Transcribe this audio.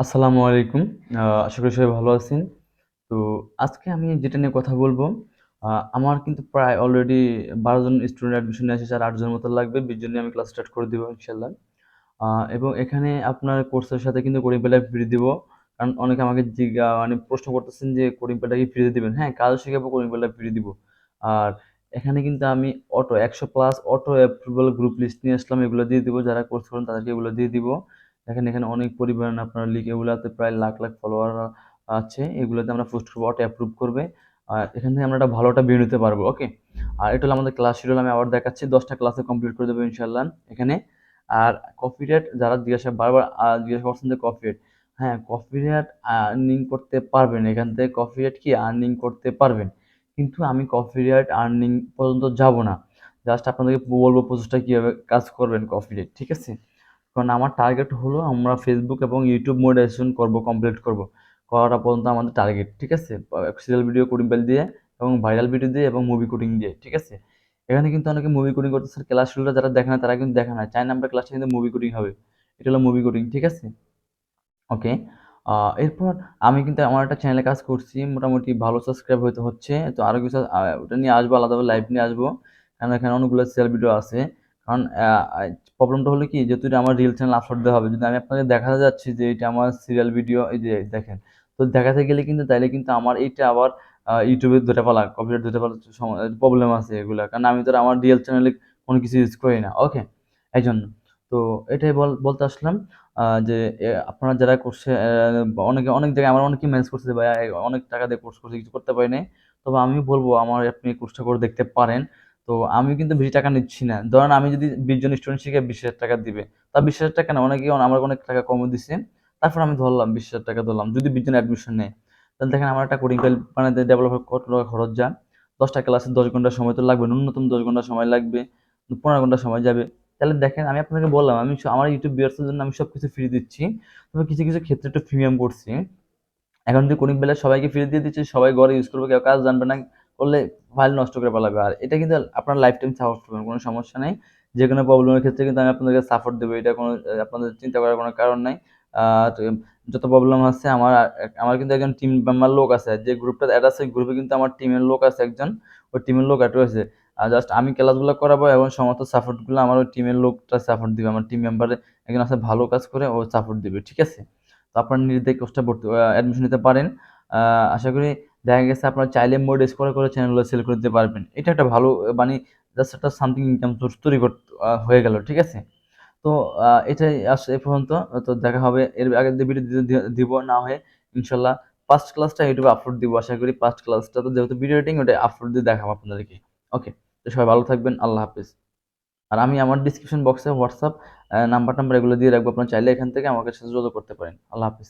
আসসালামু আলাইকুম। আশা করি সবাই ভালো আছেন। তো আজকে আমি যেটা নিয়ে কথা বলবো, আমার কিন্তু প্রায় অলরেডি ১২ জন স্টুডেন্ট অ্যাডমিশন নিয়ে এসেছে, আর ৮ জনের মতো লাগবে। ২০ জন নিয়ে আমি ক্লাস স্টার্ট করে দিব ইনশাআল্লাহ। এবং এখানে আপনার কোর্সের সাথে কিন্তু কোডিং প্যাডটা ফ্রি দিব। কারণ অনেকে আমাকে মানে প্রশ্ন করতেছেন যে কোডিং প্যাডটা কি ফ্রিতে দিবেন? হ্যাঁ, কাজও শিখাবো, কোডিং প্যাডটা ফ্রি দিব। আর এখানে কিন্তু আমি ১০০ plus auto approval group list নিয়ে আসলাম। এগুলো দিয়ে দিব। যারা কোর্স করেন তাদেরকে এগুলো দিয়ে দিব। দেখেন এখানে অনেক পরিমাণ আপনার লিঙ্ক, এগুলাতে প্রায় লাখ, লাখ ফলোয়ার আছে। এগুলোতে আমরা পোস্ট করব, অটো অ্যাপ্রুভ করবে। আর এখান থেকে আমরা একটা ভালো একটা ভিউ নিতে পারবো। ওকে? আর এটা হলো আমাদের ক্লাস শিডিউল। আমি আবার দেখাচ্ছি। ১০টা ক্লাসে কমপ্লিট করে দেবো ইনশাআল্লাহ এখানে। আর কপিরাইট যারা বারবার জিজ্ঞাসা করছেন যে কপিরাইট, হ্যাঁ কপিরাইট আর্নিং করতে পারবেন। এখান থেকে কপিরাইট কি আর্নিং করতে পারবেন, কিন্তু আমি কপিরাইট আর্নিং পর্যন্ত যাব না। জাস্ট আপনাদেরকে বলবো প্রসেসটা কীভাবে কাজ করবেন কপিরাইট, ঠিক আছে? কারণ আমার টার্গেট হলো আমরা ফেসবুক এবং ইউটিউব মনিটাইজেশন করব, কমপ্লিট করব। করাটা পর্যন্ত আমাদের টার্গেট, ঠিক আছে? সিরিয়াল ভিডিও কোডিং পেল দিয়ে এবং ভাইরাল ভিডিও দিয়ে এবং মুভি কোডিং দিয়ে, ঠিক আছে? এখানে কিন্তু অনেকে মুভি কোডিং করতেছে, ক্লাস শুরুটা যারা দেখে না তারা কিন্তু দেখে না, চায় না আমরা ক্লাসটা কিন্তু মুভি কোডিং হবে। এটা হলো মুভি কোডিং, ঠিক আছে? ওকে। এরপর আমি কিন্তু আমার একটা চ্যানেলে কাজ করছি, মোটামুটি ভালো সাবস্ক্রাইব হইতে হচ্ছে। তো আরও কিছু ওটা নিয়ে আসবো, আলাদাভাবে লাইভ নিয়ে আসবো। কারণ এখানে অনেকগুলো সেল ভিডিও আছে। কারণ প্রবলেমটা হলো কি, যেহেতু এটা আমার রিল চ্যানেল আপলোড দেওয়া হবে, যদি আমি আপনাকে দেখাতে যাচ্ছি যে এটা আমার সিরিয়াল ভিডিও, এই যে দেখেন, তো দেখাতে গেলে কিন্তু তাইলে কিন্তু আমার এইটা আবার ইউটিউবে ধরে ফেলা, কপিরাইট ধরে ফেলার প্রবলেম আছে এগুলা। কারণ আমি তো আমার রিয়েল চ্যানেলে কোনো কিছু ইউজ করি না। ওকে? এই জন্য। তো এটাই বলতে আসলাম। যে আপনারা যারা করছে, অনেকে অনেক জায়গায় আমার অনেকেই মেসেজ করছে যে ভাইয়া অনেক টাকা দিয়ে কোর্স করছে, কিছু করতে পারি নাই। তবে আমি বলবো আমার আপনি কোর্সটা করে দেখতে পারেন। তো আমি কিন্তু বেশি টাকা নিচ্ছি না। ধরেন আমি যদি ২০ জন স্টুডেন্ট শিখে ২০,০০০ টাকা দিবে। তা ২০,০০০ টাকা না, অনেকে আমার অনেক টাকা কমও দিছে। তারপর আমি ধরলাম ২০,০০০ টাকা ধরলাম। যদি ২০ জন অ্যাডমিশন নেয়, তাহলে দেখেন আমার একটা কোডিং ফাইল বানাতে ডেভেলপার কত টাকা খরচ যায়। ১০টা ক্লাসে ১০ ঘন্টা সময় তো লাগবে। ন্যূনতম ১০ ঘন্টা সময় লাগবে। ১৫ ঘন্টা সময় যাবে। তাহলে দেখেন আমি আপনাকে বললাম আমি আমার ইউটিউব ভিউয়ার্সদের জন্য আমি সবকিছু ফ্রি দিচ্ছি। তবে কিছু, কিছু ক্ষেত্রে একটু প্রিমিয়াম করছি। এখন যদি কোডিং বেলায় সবাইকে ফ্রি দিয়ে দিচ্ছি, সবাই ঘরে ইউজ করবে, কেউ কাজ জানবে না, করলে ফাইল নষ্ট করে ফেলাবে। আর এটা কিন্তু আপনার লাইফ টাইম সাপোর্ট পাবেন, কোনো সমস্যা নেই। যে কোনো প্রবলেমের ক্ষেত্রে কিন্তু আমি আপনাদেরকে সাপোর্ট দেবো। এটা কোনো আপনাদের চিন্তা করার কোনো কারণ নাই। আর যত প্রবলেম আছে আমার কিন্তু একজন টিম মেম্বার লোক আছে, যে গ্রুপটা অ্যাড আছে, গ্রুপে কিন্তু আমার টিমের লোক আছে একজন, ওই টিমের লোক অ্যাড হয়েছে। আর জাস্ট আমি ক্লাসগুলো করাবো এবং সমস্ত সাপোর্টগুলো আমার ওই টিমের লোকটা সাপোর্ট দিবে। আমার টিম মেম্বারে একজন আছে ভালো কাজ করে, ও সাপোর্ট দিবে, ঠিক আছে? তো আপনার নিজে কোর্সটা অ্যাডমিশন নিতে পারেন। আশা করি দেখা গেছে আপনার চাইলে মোড করে চ্যানেলগুলো সেল করে দিতে পারবেন। এটা একটা ভালো মানে জাস্ট একটা সামথিং ইনকাম সোর্স তৈরি হয়ে গেল, ঠিক আছে? তো এটাই এ পর্যন্ত। তো দেখা হবে এর আগের দিয়ে ভিডিও দিব না হয় ইনশাল্লাহ। ফার্স্ট ক্লাসটা ইউটিউবে আপলোড দিব আশা করি। ফার্স্ট ক্লাসটা তো যেহেতু ভিডিও এডিটিং, ওটা আপলোড দিয়ে দেখাবো আপনাদেরকে। ওকে? তো সবাই ভালো থাকবেন। আল্লাহ হাফেজ। আর আমি আমার ডিসক্রিপশন বক্সে হোয়াটসঅ্যাপ নাম্বার এগুলো দিয়ে রাখবো। আপনারা চাইলে এখান থেকে আমার সাথে যোগাযোগ করতে পারেন। আল্লাহ হাফেজ।